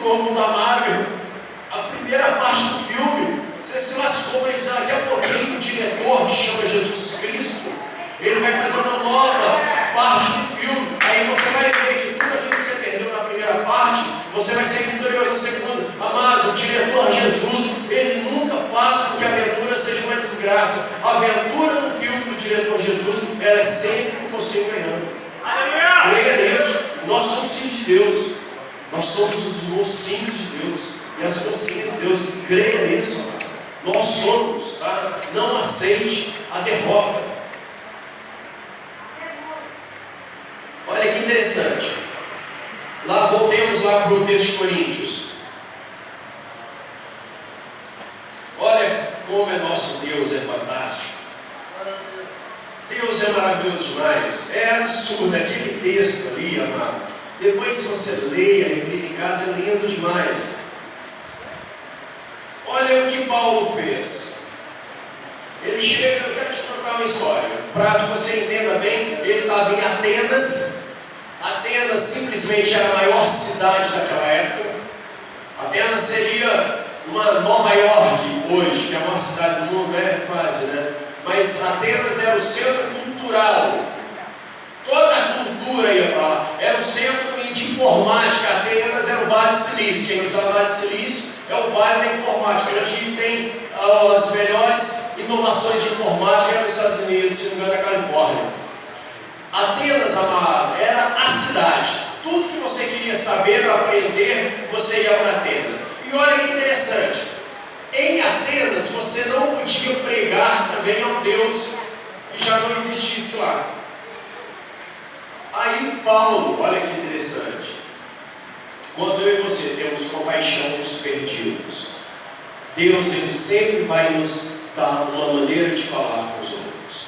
for mudar Marvel, a primeira parte do filme, você se lascou, mas daqui a pouquinho o diretor, que chama Jesus Cristo, ele vai fazer uma nova parte do filme. Aí você vai ver que tudo aquilo que você perdeu na primeira parte, você vai ser vitorioso na segunda. Amado, o diretor Jesus, ele nunca faz com que a aventura seja uma desgraça. A aventura no filme do diretor Jesus, ela é sempre com você ganhando. Creia nisso. Nós somos filhos de Deus. Nós somos os mocinhos de Deus e as mocinhas de Deus. Creia nisso. Nós somos, tá? Não aceite a derrota. Olha que interessante. Voltemos lá para o texto de Coríntios. Olha como é nosso Deus, é fantástico. Deus é maravilhoso demais. É absurdo aquele texto ali, amado. Depois, se você leia, reflita em casa, é lindo demais. Olha o que Paulo fez. Ele chega, eu quero te contar uma história, para que você entenda bem. Ele estava em Atenas. Atenas simplesmente era a maior cidade daquela época. Atenas seria uma Nova York hoje, que é a maior cidade do mundo, quase, né? Mas Atenas era o centro cultural. Toda a cultura ia para lá. Era o centro de informática. Atenas era o Vale do Silício. Quem usa o Vale do Silício é o Vale da Informática, onde tem as melhores inovações de informática nos Estados Unidos, se não me engano, na Califórnia. Atenas, amado, era a cidade. Tudo que você queria saber, aprender, você ia para Atenas. E olha que interessante. Em Atenas, você não podia pregar também a um Deus que já não existisse lá. Aí Paulo, olha que interessante. Quando eu e você temos compaixão dos perdidos, Deus, ele sempre vai nos dar uma maneira de falar com os outros.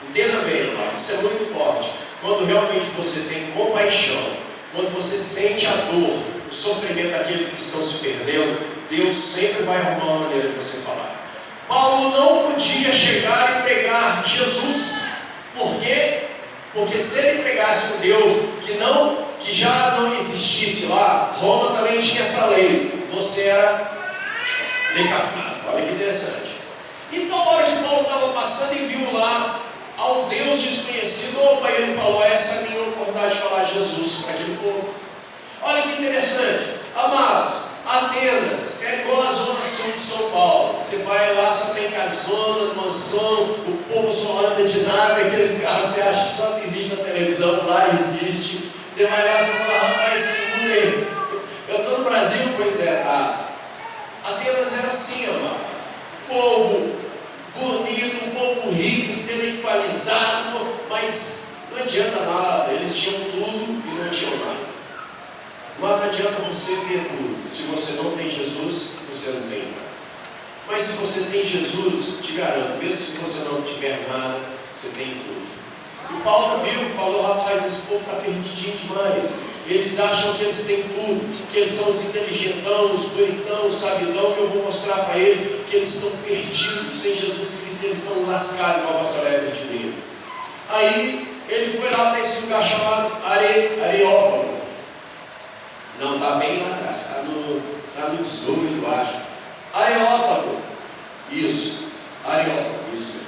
Entenda bem, amado, isso é muito forte. Quando realmente você tem compaixão, quando você sente a dor, o sofrimento daqueles que estão se perdendo, Deus sempre vai arrumar uma maneira de você falar. Paulo não podia chegar e pregar Jesus. Por quê? Porque se ele pregasse um Deus que já não existisse lá, Roma também tinha essa lei. Você era decapitado. Olha que interessante. Então, a hora que Paulo estava passando e viu lá ao Deus desconhecido, ele falou: essa é a minha oportunidade de falar de Jesus para aquele povo. Olha que interessante. Amados, Atenas é igual a zona sul de São Paulo. Você vai lá, só tem casona, mansão, o povo só anda de nada, aqueles carros você acha que só existe na televisão, lá existe. Você vai lá, você fala: rapaz, que mundo é? Eu estou no Brasil? Pois é, tá. Atenas era assim, amado. Povo bonito, um povo rico, intelectualizado, mas não adianta nada. Eles tinham tudo e não tinham nada. Mas não adianta você ter tudo. Se você não tem Jesus, você não tem nada. Mas se você tem Jesus, te garanto, mesmo se você não tiver nada, você tem tudo. E Paulo viu, falou: rapaz, esse povo está perdidinho demais. Eles acham que eles têm tudo, que eles são os inteligentão, os bonitão, os sabidão, que eu vou mostrar para eles que eles estão perdidos. Sem Jesus Cristo, eles estão lascados, igual a pastora Evelyn de Deus. Aí ele foi lá para esse lugar chamado Areópago. Não, está bem lá atrás, está no 18, eu acho. Areópago, isso, Areópago, isso mesmo.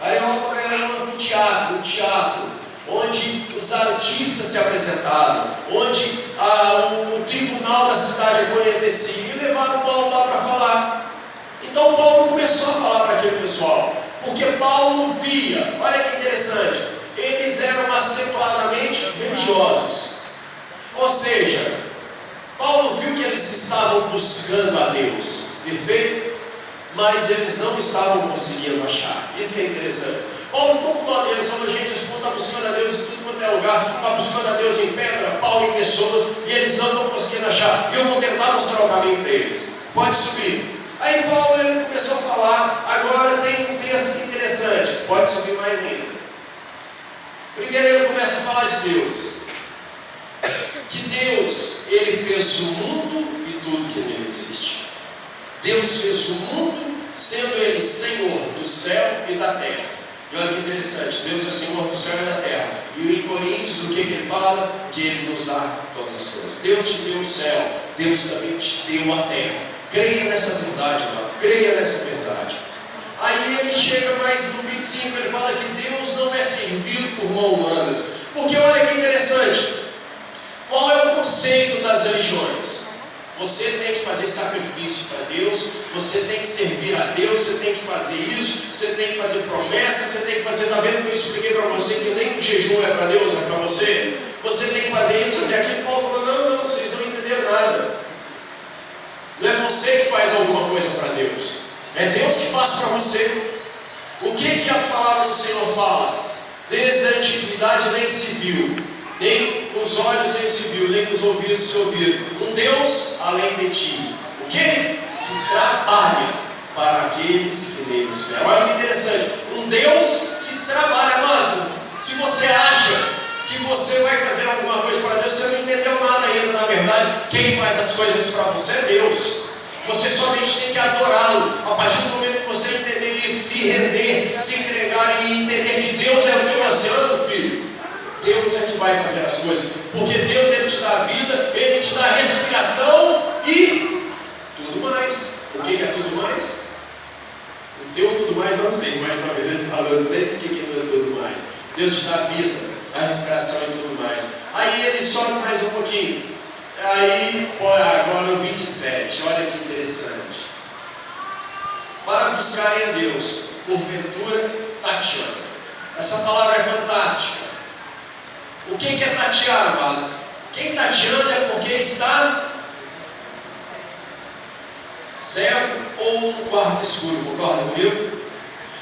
Areópago era um teatro, onde os artistas se apresentavam, onde o tribunal da cidade acontecia, e levaram Paulo lá para falar. Então Paulo começou a falar para aquele pessoal, porque Paulo via, olha que interessante, eles eram acentuadamente religiosos. Ou seja, Paulo viu que eles estavam buscando a Deus, perfeito? Mas eles não estavam conseguindo achar. Isso é interessante. Paulo ficou com dó deles, falou: gente, esse povo está buscando a Deus em tudo quanto é lugar, está buscando a Deus em pedra, pau, em pessoas, e eles não estão conseguindo achar. E eu vou tentar mostrar o caminho para eles. Pode subir. Aí Paulo ele começou a falar. Agora tem um texto interessante. Pode subir mais ainda. Primeiro ele começa a falar de Deus. Que Deus, ele fez o mundo e tudo que nele existe. Deus fez o mundo, sendo ele Senhor do céu e da terra. E olha que interessante, Deus é Senhor do céu e da terra. E em Coríntios, o que ele fala que Ele nos dá todas as coisas. Deus te deu o céu, Deus também te deu a terra. Creia nessa verdade, amado. Creia nessa verdade. Aí ele chega mais no 25, ele fala que Deus não é servido por mãos humanas. Porque olha que interessante. Qual é o conceito das religiões? Você tem que fazer sacrifício para Deus, você tem que servir a Deus, você tem que fazer isso, você tem que fazer promessas, você tem que fazer, está vendo que eu expliquei para você que nem o jejum é para Deus, é para você? Você tem que fazer isso, fazer aquilo. O povo falou, não, vocês não entenderam nada. Não é você que faz alguma coisa para Deus, é Deus que faz para você. O que a palavra do Senhor fala? Desde a antiguidade nem se viu, nem com os olhos nem se viu, nem com os ouvidos se ouviu, um Deus além de ti. O que? Que trabalha para aqueles que nele esperam. Olha que interessante, um Deus que trabalha, mano. Se você acha que você vai fazer alguma coisa para Deus, você não entendeu nada ainda. Na verdade, quem faz as coisas para você é Deus. Você somente tem que adorá-lo. A partir do momento que você entender isso, se render, se entregar e entender que Deus é o teu oceano, filho, Deus é que vai fazer as coisas. Porque Deus, Ele te dá a vida, Ele te dá a respiração e tudo mais. O que é tudo mais? O teu tudo mais não sei, mais uma vez Ele falou sempre que é tudo mais. Deus te dá a vida, a respiração e tudo mais. Aí Ele sobe mais um pouquinho. Aí, agora o 27, olha que interessante. Para buscarem a Deus, porventura tateando. Essa palavra é fantástica. O que é tatear, amado? Quem tateando é porque está cego ou no quarto escuro, concorda comigo?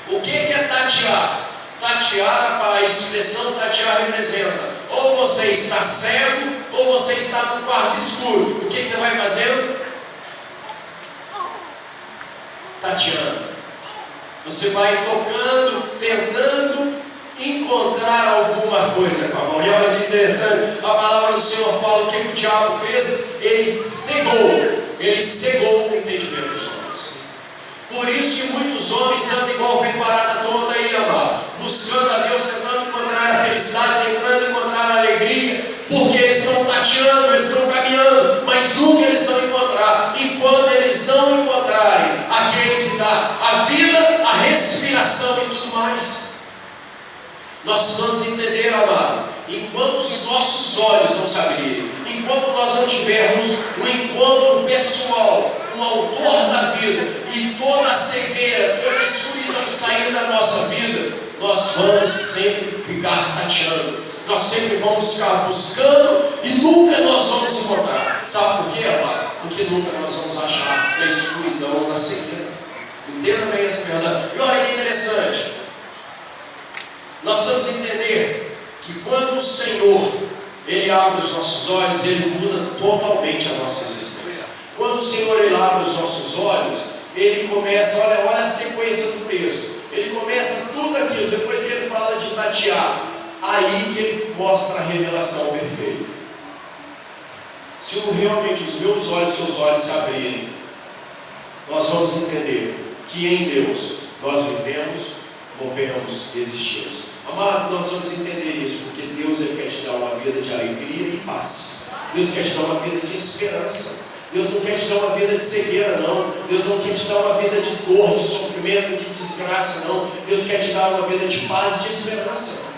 O que é tatear? Tatear, a expressão tatear representa ou você está cego ou você está no quarto escuro. O que você vai fazendo? Tateando. Você vai tocando, tentando encontrar alguma coisa com a mão. E olha que interessante, a palavra do Senhor fala que o diabo fez, ele cegou o entendimento dos homens. Por isso que muitos homens andam igual vem parada toda aí, amado, buscando a Deus, tentando encontrar a felicidade, tentando encontrar a alegria, porque eles estão tateando, eles estão caminhando, mas nunca eles vão encontrar. E quando eles não encontrarem aquele que dá a vida, a respiração e tudo mais, nós vamos entender, amado, enquanto os nossos olhos não se abrirem, enquanto nós não tivermos um encontro pessoal com o autor da vida e toda a cegueira, toda a escuridão sair da nossa vida, nós vamos sempre ficar tateando, nós sempre vamos ficar buscando e nunca nós vamos encontrar. Sabe por quê, amado? Porque nunca nós vamos achar na escuridão, na cegueira. Entenda bem essa verdade. E olha que interessante, nós vamos entender que quando o Senhor, Ele abre os nossos olhos, Ele muda totalmente a nossa existência. Quando o Senhor, Ele abre os nossos olhos, Ele começa, olha a sequência do texto, Ele começa tudo aquilo, depois que Ele fala de tatear, aí que Ele mostra a revelação perfeita. Se realmente os meus olhos, seus olhos se abrirem, nós vamos entender que em Deus nós vivemos, movemos, existimos. Amado, nós vamos entender isso, porque Deus, Ele quer te dar uma vida de alegria e paz. Deus quer te dar uma vida de esperança. Deus não quer te dar uma vida de cegueira, não. Deus não quer te dar uma vida de dor, de sofrimento, de desgraça, não. Deus quer te dar uma vida de paz e de esperança.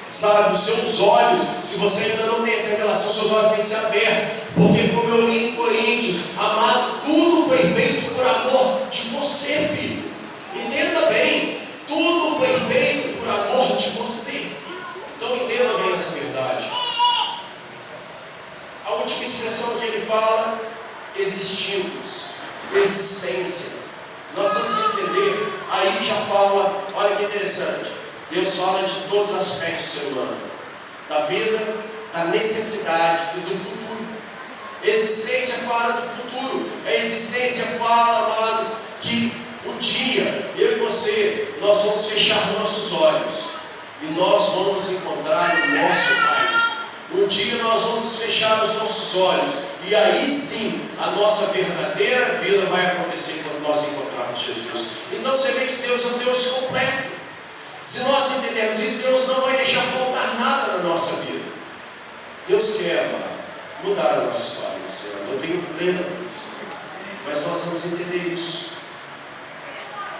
Sabe, os seus olhos, se você ainda não tem essa revelação, seus olhos têm que ser abertos. Porque como eu li em Coríntios, amado, tudo foi feito por amor de você, filho. Entenda bem, tudo foi feito por amor de você. Então entenda bem essa verdade. A última expressão que ele fala, existimos, existência. Nós vamos entender, aí já fala, olha que interessante, Deus fala de todos os aspectos do ser humano, da vida, da necessidade e do futuro. Existência fala do futuro, a existência fala, amado, que um dia, eu e você, nós vamos fechar nossos olhos e nós vamos encontrar o nosso Pai. Um dia nós vamos fechar os nossos olhos e aí sim a nossa verdadeira vida vai acontecer quando nós encontrarmos Jesus. Então você vê que Deus é um Deus completo. Se nós entendermos isso, Deus não vai deixar faltar nada na nossa vida. Deus quer, amado, mudar a nossa história esse ano. Eu tenho plena convicção. Mas nós vamos entender isso.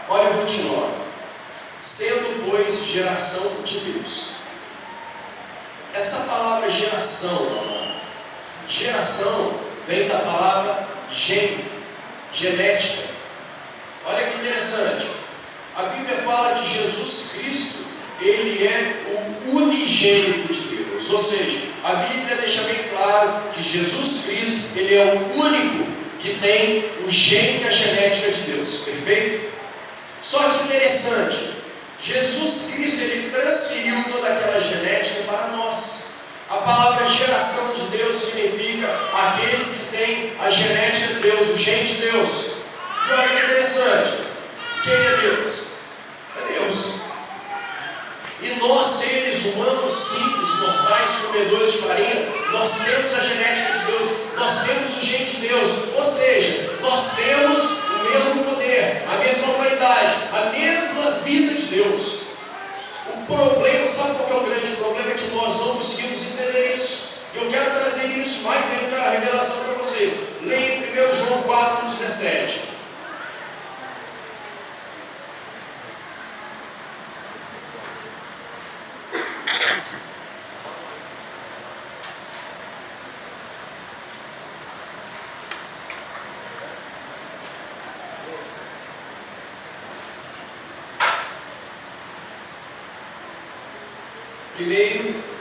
Olha o 29. Sendo, pois, geração de Deus. Essa palavra geração, amado, geração vem da palavra genética. Olha que interessante. A Bíblia fala que Jesus Cristo, Ele é o unigênito de Deus. Ou seja, a Bíblia deixa bem claro que Jesus Cristo, Ele é o único que tem o gene e a genética de Deus. Perfeito? Só que interessante, Jesus Cristo, Ele transferiu toda aquela genética para nós. A palavra geração de Deus significa aqueles que têm a genética de Deus, o gene de Deus. E olha que interessante, quem é Deus? É Deus. E nós, seres humanos, simples, mortais, comedores de farinha, nós temos a genética de Deus, nós temos o gene de Deus. Ou seja, nós temos o mesmo poder, a mesma humanidade, a mesma vida de Deus. O problema, sabe qual é o grande problema? É que nós não conseguimos entender isso. E eu quero trazer isso mais ainda a revelação para você. Leia em 1 João 4,17.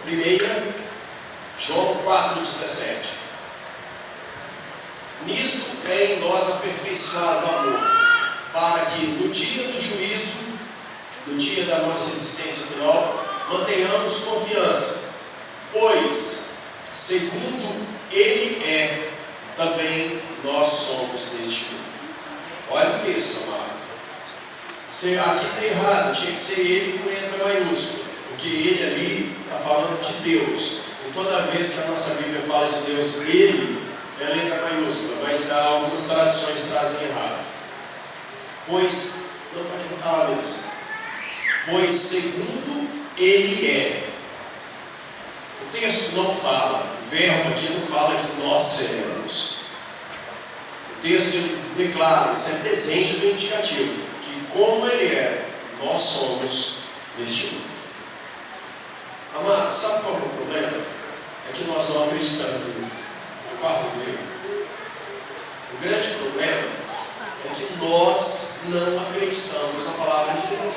Primeira João 4,17. Nisto é em nós aperfeiçoado o amor, para que no dia do juízo, no dia da nossa existência final, mantenhamos confiança, pois, segundo Ele é, também nós somos neste mundo. Olha o texto, amado. Aqui está errado, tinha que ser Ele com letra maiúscula. Porque Ele ali está falando de Deus. E toda vez que a nossa Bíblia fala de Deus, Ele é letra maiúscula, mas algumas traduções trazem errado. Pois, não pode botar lá mesmo. Pois segundo Ele é. O texto não fala, o verbo aqui não fala de nós seremos. O texto declara, isso é presente do indicativo, que como Ele é, nós somos neste mundo. Amado, sabe qual é o problema? É que nós não acreditamos nisso. Concorda comigo? O grande problema é que nós não acreditamos na palavra de Deus.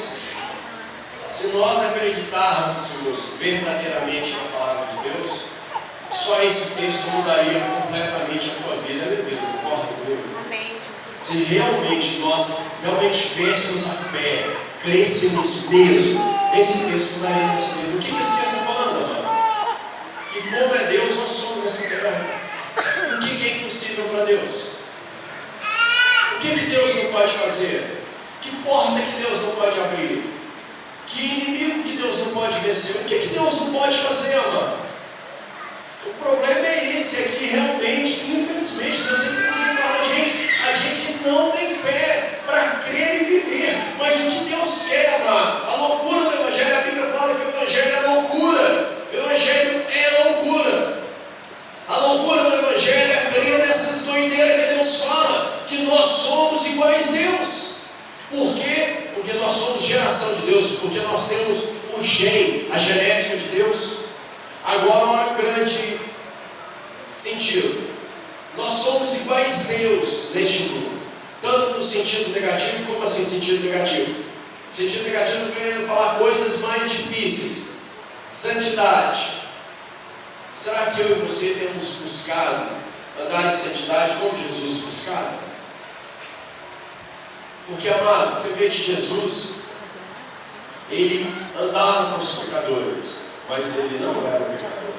Se nós acreditarmos verdadeiramente na palavra de Deus, só esse texto mudaria completamente a tua vida e a minha vida. Concorda comigo? Amém. Se realmente nós tivéssemos a fé, crescemos mesmo, esse texto mudaria a nossa vida. O que esse texto está falando, amado? Que como é Deus, nós somos nessa terra. O que é impossível para Deus? O que Deus não pode fazer? Que porta que Deus não pode abrir? Que inimigo que Deus não pode vencer? O que Deus não pode fazer, amado? O problema é esse aqui, realmente, infelizmente, Deus tem que considerar a gente não tem fé para crer e viver. Mas o que Deus quer, amado? A loucura do Evangelho, a Bíblia fala que o Evangelho é loucura. O Evangelho é loucura. A loucura do Evangelho é crer nessas doideiras que Deus fala, que nós somos iguais a Deus. Por quê? Porque nós somos geração de Deus, porque nós temos o gene, a genética de Deus. Agora, olha o grande sentido. Nós somos iguais a Deus neste mundo, tanto no sentido negativo, como assim sentido negativo? Sentido negativo querendo falar coisas mais difíceis. Santidade. Será que eu e você temos buscado andar em santidade como Jesus buscava? Porque, amado, você vê que Jesus, Ele andava com os pecadores, mas Ele não era um pecador.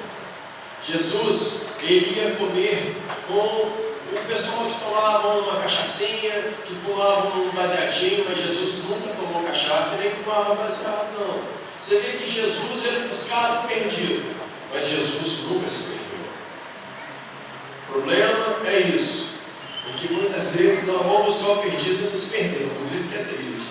Jesus, Ele ia comer com o pessoal que tomava uma cachaçinha, que fumava um baseadinho, mas Jesus nunca tomou cachaça, nem fumava baseado, não. Você vê que Jesus, Ele buscava o perdido, mas Jesus nunca se perdeu. O problema é isso, porque muitas vezes nós vamos buscar o perdido e nos perdemos, isso é triste.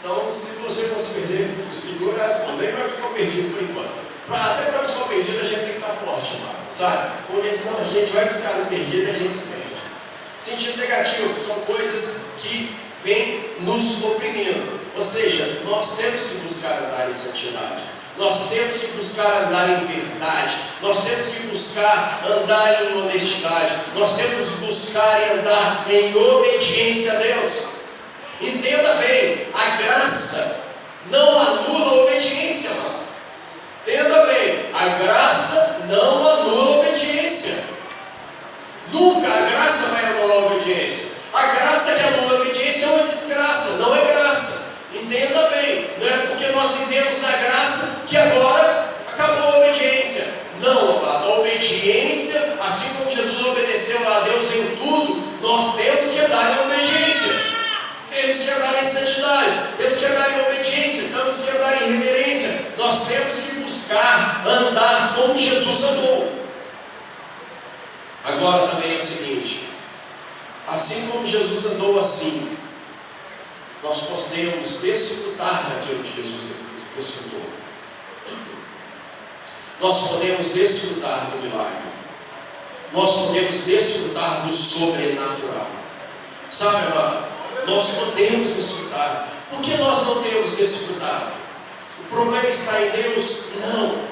Então, se você for se perder, segura as mãos, nem vai buscar o perdido por enquanto. Até para buscar o perdido, a gente tem que estar forte, amado. sabe? Porque senão a gente vai buscar no perdido e a gente se perde. Sentido negativo são coisas que vêm nos oprimindo. Ou seja, nós temos que buscar andar em santidade. Nós temos que buscar andar em verdade. Nós temos que buscar andar em honestidade. Nós temos que buscar e andar em obediência a Deus. Entenda bem, a graça não anula a obediência, mano. Entenda bem, a graça não anula a obediência. Nunca a graça vai anular a obediência. A graça que anula a obediência é uma desgraça, não é graça. Entenda bem, não é porque nós vivemos na graça que agora acabou a obediência. Não, amado, a obediência, assim como Jesus obedeceu a Deus em tudo, nós temos que andar em obediência. Temos que andar em santidade, temos que andar em obediência, temos que andar em reverência. Nós temos que buscar andar como Jesus andou. Agora também é o seguinte: assim como Jesus andou assim, nós podemos desfrutar daquilo que Jesus desfrutou. Nós podemos desfrutar do milagre. Nós podemos desfrutar do sobrenatural. Sabe, amado? Nós podemos desfrutar. Por que nós não temos desfrutado? O problema está em Deus? Não.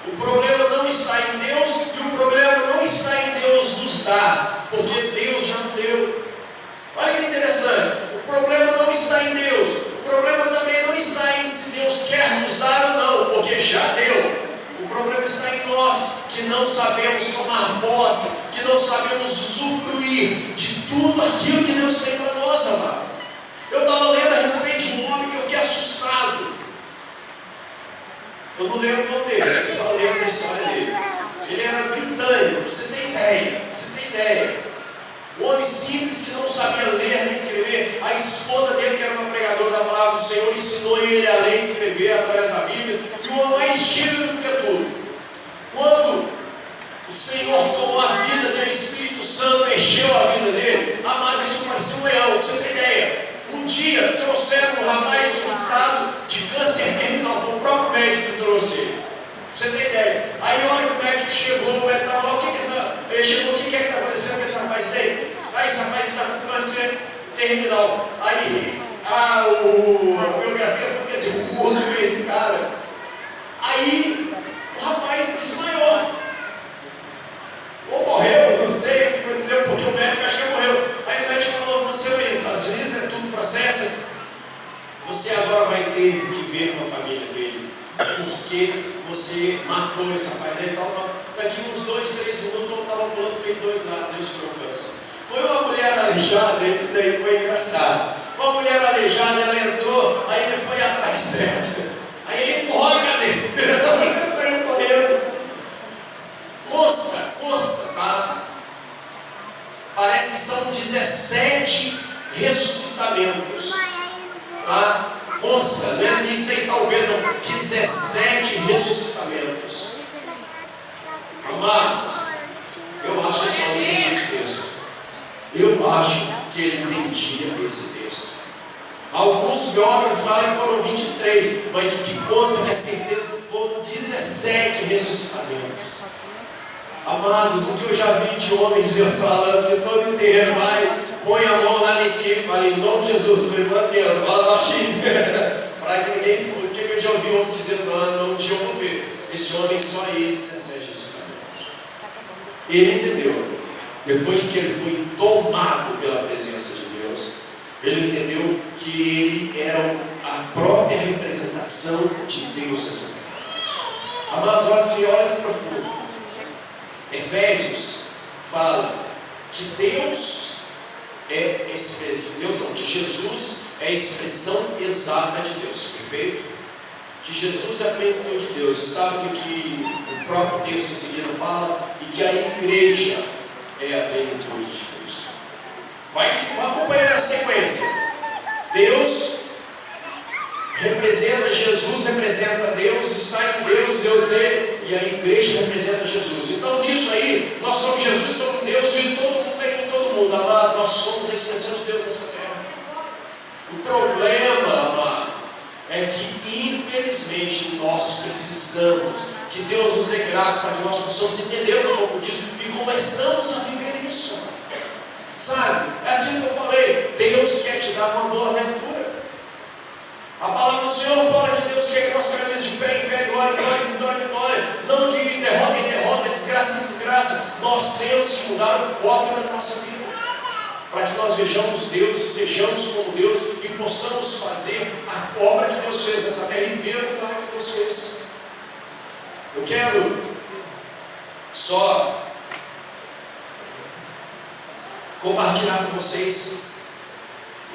O problema não está em Deus e o problema não está em Deus nos dar, porque Deus já nos deu. Olha que interessante. O problema não está em Deus. O problema também não está em se Deus quer nos dar ou não, porque já deu. O problema está em nós, que não sabemos tomar posse, que não sabemos usufruir de tudo aquilo que Deus tem para nós, amado. Eu estava lendo a respeito de um homem que eu fiquei assustado. Eu não lembro o nome dele, só lembro da história dele. Ele era britânico, você tem ideia. Um homem simples que não sabia ler nem escrever. A esposa dele, que era uma pregadora da palavra do Senhor, ensinou ele a ler e escrever através da Bíblia. E o homem mais tímido do que tudo. Quando o Senhor tomou a vida dele, o Espírito Santo encheu a vida dele, amado, isso parecia um leão, você tem ideia. Um dia trouxeram um rapaz em um estado de câncer terminal, o próprio médico que trouxe ele. Você tem ideia? Aí a hora que o médico chegou, o médico estava lá, ele chegou, o que é que está acontecendo com esse rapaz tem? Aí esse rapaz está com câncer terminal. Aí a biografia porque tem um gordo no meio do cara. Aí o rapaz desmaiou. Ou morreu, não sei o que vai dizer, porque o médico acho que morreu. Aí o médico falou, você vai nos Estados Unidos, né, tudo processo. Você agora vai ter que ver com a família dele, porque você matou esse rapaz. Aí daqui uns 2, 3 minutos eu estava falando feito doido lá, Deus curou câncer. Foi uma mulher aleijada, esse daí foi engraçado. Uma mulher aleijada, ela entrou, aí ele foi atrás dela. Aí ele corre, cadê? A mulher saiu correndo. Consta, tá? Parece que são 17 ressuscitamentos. Tá? Consta, não é isso aí, talvez não. 17 ressuscitamentos. Amados, eu acho que esse homem entendia esse texto. Eu acho que ele entendia esse texto. Alguns biógrafos falam que foram 23, mas o que consta que é certeza foram 17 ressuscitamentos. Amados, o que eu já vi de homens de Deus falando que todo enterro vai, põe a mão lá nesse livro, fala em nome de Jesus, levanta e anda, fala baixinho, para que ninguém escute. O que eu já ouvi o homem de Deus falando, não tinha como ver. Esse homem só ele, 17 ressuscitamentos. Ele entendeu. Depois que ele foi tomado pela presença de Deus, ele entendeu que ele era a própria representação de Deus nessa terra. Amados, olha que profundo. Efésios fala que Deus é que Jesus é a expressão exata de Deus, perfeito? Que Jesus é a plenitude de Deus. E sabe o que o próprio texto em seguida fala? E que a igreja é a plenitude de Deus. Vai acompanhar a sequência. Deus representa Jesus, representa Deus, está em Deus, Deus dele, e a igreja representa Jesus. Então nisso aí, nós somos Jesus, estamos em Deus, e todo mundo tem em todo mundo, amado. Nós somos a expressão de Deus nessa terra. O problema, amado, é que infelizmente nós precisamos Que Deus nos dê graça para que nós possamos entender um pouco disso e começamos a viver isso. Sabe? É aquilo que eu falei. Deus quer te dar uma boa aventura. A palavra do Senhor fala que Deus quer que nós caminhemos de fé em fé, glória, glória, vitória, vitória. Não de derrota em derrota, desgraça em desgraça. Nós temos que mudar o foco da nossa vida, para que nós vejamos Deus e sejamos como Deus e possamos fazer a obra que Deus fez nessa terra e ver o lugar que Deus fez. Eu quero só compartilhar com vocês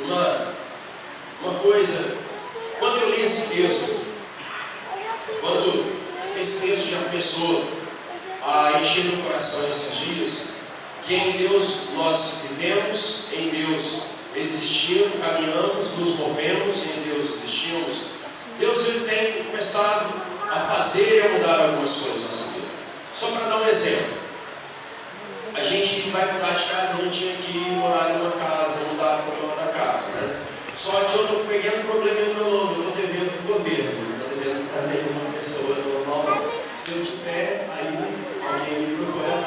uma coisa. Quando eu li esse texto, quando esse texto já começou a encher meu coração esses dias, que em Deus nós vivemos, em Deus existimos, caminhamos, nos movemos, em Deus existimos. Deus ele tem começado a fazer e a mudar algumas coisas na nossa vida. Só para dar um exemplo, a gente vai mudar de casa, não tinha que morar numa casa, mudar para uma da casa, né? Só que eu estou pegando um problema no meu nome, eu estou devendo para o governo, não estou devendo para nenhuma pessoa normal. Se eu tiver, aí alguém me procura,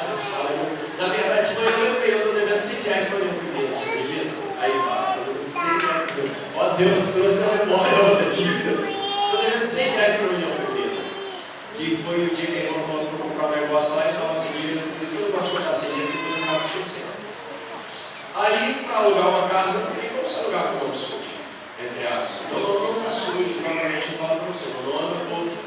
na verdade, eu estou devendo R$6 para minha família, você acredita? Aí fala, eu estou devendo R$6. Ó, Deus trouxe a memória outra dívida. Estou devendo R$6 para minha família. Que foi o dia que a irmã falou para comprar um negócio lá e estava sem dinheiro, por isso que eu não gosto de comprar sem dinheiro, depois eu acabo esquecendo. Aí, para alugar uma casa, eu falei, como você alugar com o nome sujo? Entre aspas. Meu nome não está sujo, normalmente eu falo para você. Meu nome,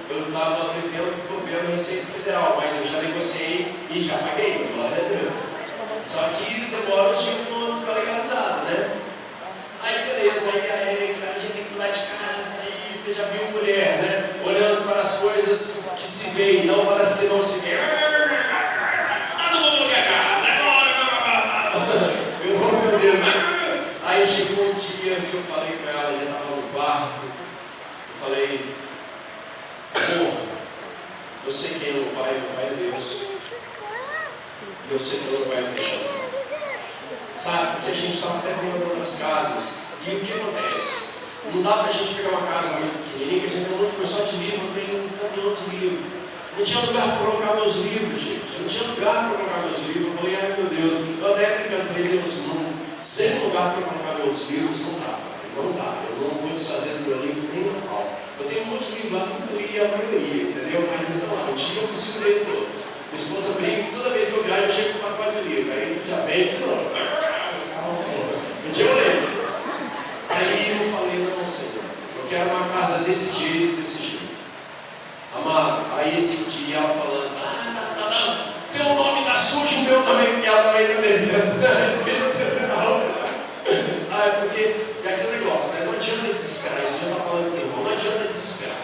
eu estava vivendo com o governo Receita Federal, mas eu já negociei e já paguei, glória a Deus. Só que demora um dia para o nome ficar legalizado, né? Aí, beleza, aí a gente tem que mudar de casa, aí você já viu mulher, né? Olhando para as coisas que se veem, não para as que não se veem. Aí chegou um dia que eu falei com ela, já estava no quarto, eu falei, amor, eu sei quem é meu pai é Deus. E eu sei que meu pai me deixou. Sabe, porque a gente estava até vendo outras casas, e o que acontece? Não dá para a gente pegar uma casa muito pequenininha, que a gente tem um monte de pessoa de livro, tem um caminhão de livro. Não tinha lugar para colocar meus livros, gente. Não tinha lugar para colocar meus livros. Eu falei, ai meu Deus, eu até brincando, falei, Deus, não, sem lugar para colocar meus livros, não dá. Não dá. Eu não vou desfazer do meu livro nem no pau. Eu tenho um monte de livro lá, nunca li a maioria, entendeu? Mas eles estão lá. Um dia eu consigo ler todos. Minha esposa brinca, toda vez que eu viajo, eu chego com uma pacote de livro. Aí já vem de novo. Um dia eu lembro. Aí eu falei, não, Senhor, eu quero uma casa desse jeito, desse jeito. Amado, aí esse dia ela falando, não, teu nome está sujo, o meu também, porque ela também está devendo. Porque é aquele negócio, né? Não adianta desesperar, isso já está falando com o irmão, não adianta desesperar.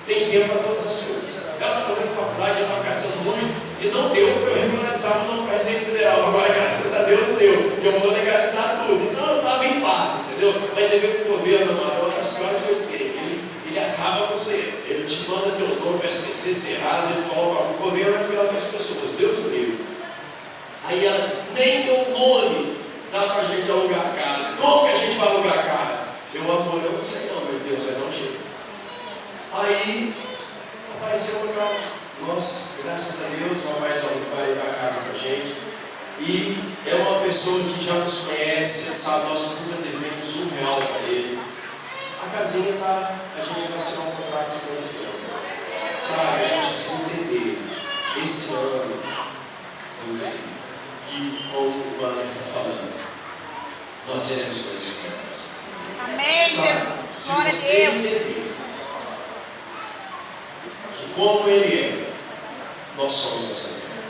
Tem tempo para todas as coisas. Ela está fazendo faculdade, ela estava gastando muito, e não deu para eu regularizar o nome para a Receita Federal. Agora, graças a Deus, deu, porque eu vou legalizar tudo. Então, eu estava em paz, entendeu? Mas entender que o governo, mano, outras piores coisas dele. Ele acaba com você, ele te manda teu nome, SPC, Serasa, ele coloca o governo é cuidar das pessoas, Deus o livre. Aí ela, nem teu nome dá pra gente alugar a casa. Como que a gente vai alugar a casa? Eu, amor, eu não sei não, meu Deus, vai dar um jeito. Aí apareceu uma casa. Nossa, graças a Deus, ela vai dar a casa pra gente. E é uma pessoa que já nos conhece, sabe, nós nunca devemos R$1 para ele. A casinha tá, a gente vai assinar um contrato segunda-feira. Sabe, a gente precisa entender esse ano que, como o Ana está falando, nós veremos coisas diferentes. Amém, Jesus. Glória a Deus. Entender que como Ele é, nós somos nessa terra.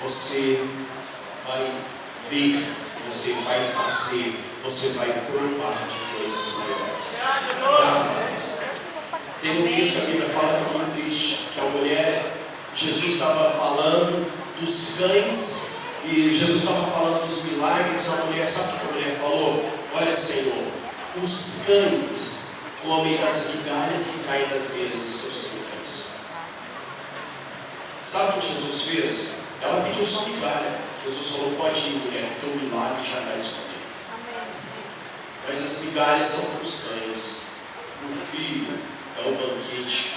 Você vai ver, você vai fazer, você vai provar de coisas maiores. Tem um texto que a Bíblia fala que é muito triste, que a mulher, Jesus estava falando dos cães, e Jesus estava falando dos milagres, e a mulher, sabe o que a mulher falou? Olha, Senhor, os cães comem das migalhas que caem das mesas dos seus servidores. Sabe o que Jesus fez? Ela pediu só migalha. Jesus falou, pode ir, mulher, porque o milagre já está escondido. Mas as migalhas são para os cães. O filho é o banquete.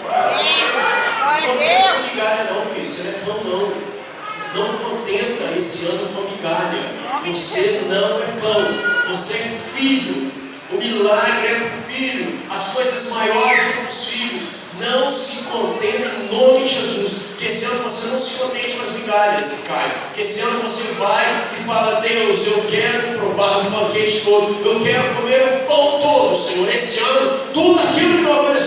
Glória Glória a contenta Deus. com migalha não, filho. Você não é pão não. Não contenta esse ano com migalha. Você não é pão. Você é filho. O milagre é o filho. As coisas maiores são os filhos. Não se contenta em nome de Jesus. Que esse ano você não se contente com as migalhas, Caio. Que esse ano você vai e fala: Deus, eu quero provar do banquete todo. Eu quero comer o pão todo, Senhor. Esse ano, tudo aquilo que não apareceu